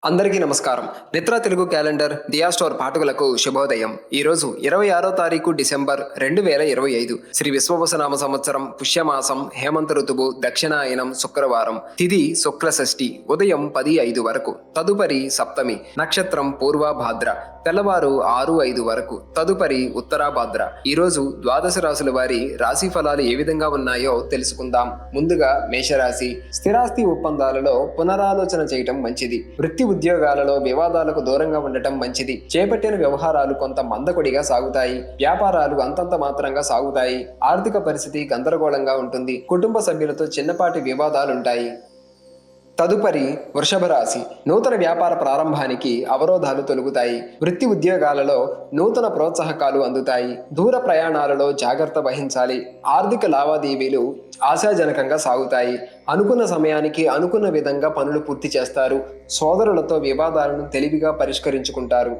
అందరికీ నమస్కారం. నిత్ర తెలుగు క్యాలెండర్ దియా స్టోర్ పాఠకులకు శుభోదయం. ఈరోజు 26వ తారీఖు డిసెంబర్ 2025 శ్రీ విశ్వవసనామ సంవత్సరం పుష్యమాసం హేమంత ఋతువు దక్షిణాయనం శుక్రవారం. తిథి శుక్ల షష్ఠి ఉదయం 10:05 వరకు. తదుపరి సప్తమి. నక్షత్రం పూర్వభాద్ర. తెల్లవారు 6:05 వరకు. తదుపరి ఉత్తరాభాద్ర. ఈరోజు ద్వాదశ రాశుల వారి రాశి ఫలాలు ఏ విధంగా ఉన్నాయో తెలుసుకుందాం. ముందుగా మేషరాశి. స్థిరాస్తి ఒప్పందాలలో పునరాలోచన చేయటం మంచిది. వృత్తి ఉద్యోగాలలో వివాదాలకు దూరంగా ఉండటం మంచిది. చేపట్టిన వ్యవహారాలు కొంత మందకొడిగా సాగుతాయి. వ్యాపారాలు అంతంత మాత్రంగా సాగుతాయి. ఆర్థిక పరిస్థితి గందరగోళంగా ఉంటుంది. కుటుంబ సభ్యులతో చిన్నపాటి వివాదాలుంటాయి. తదుపరి వృషభ రాశి. నూతన వ్యాపార ప్రారంభానికి అవరోధాలు తొలగుతాయి. వృత్తి ఉద్యోగాలలో నూతన ప్రోత్సాహకాలు అందుతాయి. దూర ప్రయాణాలలో జాగ్రత్త వహించాలి. ఆర్థిక లావాదేవీలు ఆశాజనకంగా సాగుతాయి. అనుకున్న సమయానికి అనుకున్న విధంగా పనులు పూర్తి చేస్తారు. సోదరులతో వివాదాలను తెలివిగా పరిష్కరించుకుంటారు.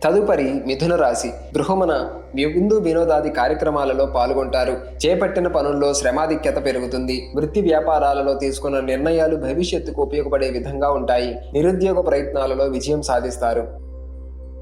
తదుపరి మిథున రాశి. గృహమున విందు వినోదాది కార్యక్రమాలలో పాల్గొంటారు. చేపట్టిన పనుల్లో శ్రమాధిక్యత పెరుగుతుంది. వృత్తి వ్యాపారాలలో తీసుకున్న నిర్ణయాలు భవిష్యత్తుకు ఉపయోగపడే విధంగా ఉంటాయి. నిరుద్యోగ ప్రయత్నాలలో విజయం సాధిస్తారు.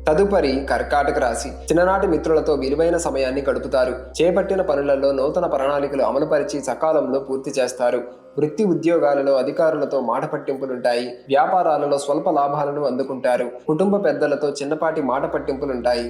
తదుపరి కర్కాటక రాశి. చిన్ననాటి మిత్రులతో విలువైన సమయాన్ని గడుపుతారు. చేపట్టిన పనులలో నూతన ప్రణాళికలు అమలుపరిచి సకాలంలో పూర్తి చేస్తారు. వృత్తి ఉద్యోగాలలో అధికారులతో మాట పట్టింపులుంటాయి. వ్యాపారాలలో స్వల్ప లాభాలను అందుకుంటారు. కుటుంబ పెద్దలతో చిన్నపాటి మాట పట్టింపులుంటాయి.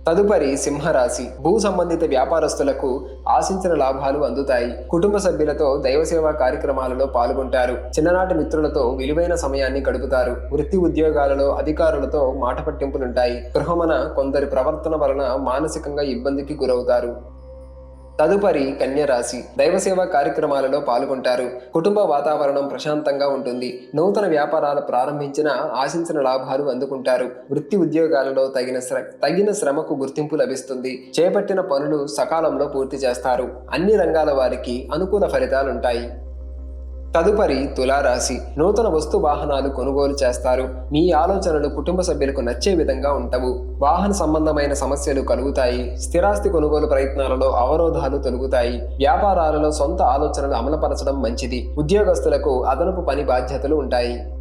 తదుపరి సింహరాశి. భూ సంబంధిత వ్యాపారస్తులకు ఆశించిన లాభాలు అందుతాయి. కుటుంబ సభ్యులతో దైవసేవా కార్యక్రమాలలో పాల్గొంటారు. చిన్ననాటి మిత్రులతో విలువైన సమయాన్ని గడుపుతారు. వృత్తి ఉద్యోగాలలో అధికారులతో మాట పట్టింపులుంటాయి. గృహమున కొందరి ప్రవర్తన వలన మానసికంగా ఇబ్బందికి గురవుతారు. తదుపరి కన్యరాశి. దైవసేవా కార్యక్రమాలలో పాల్గొంటారు. కుటుంబ వాతావరణం ప్రశాంతంగా ఉంటుంది. నూతన వ్యాపారాలు ప్రారంభించిన ఆశించిన లాభాలు అందుకుంటారు. వృత్తి ఉద్యోగాలలో తగిన శ్రమకు గుర్తింపు లభిస్తుంది. చేపట్టిన పనులు సకాలంలో పూర్తి చేస్తారు. అన్ని రంగాల వారికి అనుకూల ఫలితాలుంటాయి. తదుపరి తులారాశి. నూతన వస్తు వాహనాలు కొనుగోలు చేస్తారు. మీ ఆలోచనలు కుటుంబ సభ్యులకు నచ్చే విధంగా ఉంటవు. వాహన సంబంధమైన సమస్యలు కలుగుతాయి. స్థిరాస్తి కొనుగోలు ప్రయత్నాలలో అవరోధాలు తొలగుతాయి. వ్యాపారాలలో సొంత ఆలోచనలు అమలుపరచడం మంచిది. ఉద్యోగస్తులకు అదనపు పని బాధ్యతలు ఉంటాయి.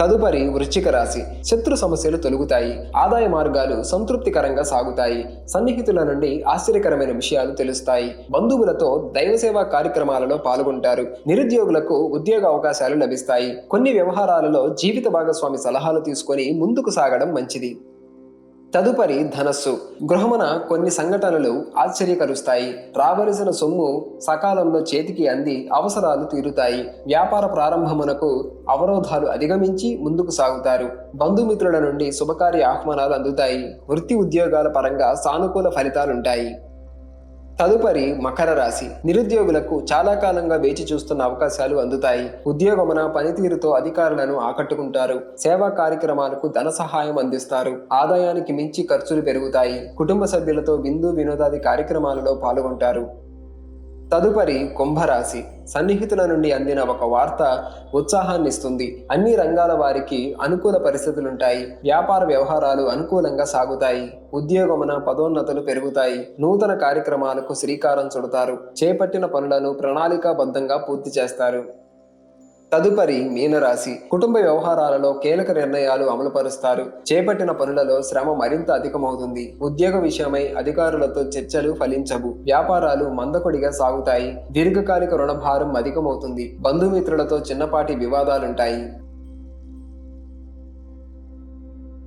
తదుపరి వృశ్చిక రాశి. శత్రు సమస్యలు తొలగుతాయి. ఆదాయ మార్గాలు సంతృప్తికరంగా సాగుతాయి. సన్నిహితుల నుండి ఆశ్చర్యకరమైన విషయాలు తెలుస్తాయి. బంధువులతో దైవసేవా కార్యక్రమాలలో పాల్గొంటారు. నిరుద్యోగులకు ఉద్యోగ అవకాశాలు లభిస్తాయి. కొన్ని వ్యవహారాలలో జీవిత భాగస్వామి సలహాలు తీసుకొని ముందుకు సాగడం మంచిది. తదుపరి ధనస్సు. గృహమున కొన్ని సంఘటనలు ఆశ్చర్యకరుస్తాయి. రావలసిన సొమ్ము సకాలంలో చేతికి అంది అవసరాలు తీరుతాయి. వ్యాపార ప్రారంభమునకు అవరోధాలు అధిగమించి ముందుకు సాగుతారు. బంధుమిత్రుల నుండి శుభకార్య ఆహ్వానాలు అందుతాయి. వృత్తి ఉద్యోగాల పరంగా సానుకూల ఫలితాలుంటాయి. తదుపరి మకర రాశి. నిరుద్యోగులకు చాలా కాలంగా వేచి చూస్తున్న అవకాశాలు అందుతాయి. ఉద్యోగమున పనితీరుతో అధికారులను ఆకట్టుకుంటారు. సేవా కార్యక్రమాలకు ధన సహాయం అందిస్తారు. ఆదాయానికి మించి ఖర్చులు పెరుగుతాయి. కుటుంబ సభ్యులతో విందు వినోదాది కార్యక్రమాలలో పాల్గొంటారు. తదుపరి కుంభరాశి. సన్నిహితుల నుండి అందిన ఒక వార్త ఉత్సాహాన్నిస్తుంది. అన్ని రంగాల వారికి అనుకూల పరిస్థితులుంటాయి. వ్యాపార వ్యవహారాలు అనుకూలంగా సాగుతాయి. ఉద్యోగమున పదోన్నతులు పెరుగుతాయి. నూతన కార్యక్రమాలకు శ్రీకారం చుడతారు. చేపట్టిన పనులను ప్రణాళికాబద్ధంగా పూర్తి చేస్తారు. తదుపరి మీనరాశి. కుటుంబ వ్యవహారాలలో కీలక నిర్ణయాలు అమలుపరుస్తారు. చేపట్టిన పనులలో శ్రమ మరింత అధికమవుతుంది. ఉద్యోగ విషయమై అధికారులతో చర్చలు ఫలించవు. వ్యాపారాలు మందకొడిగా సాగుతాయి. దీర్ఘకాలిక రుణభారం అధికమవుతుంది. బంధుమిత్రులతో చిన్నపాటి వివాదాలుంటాయి.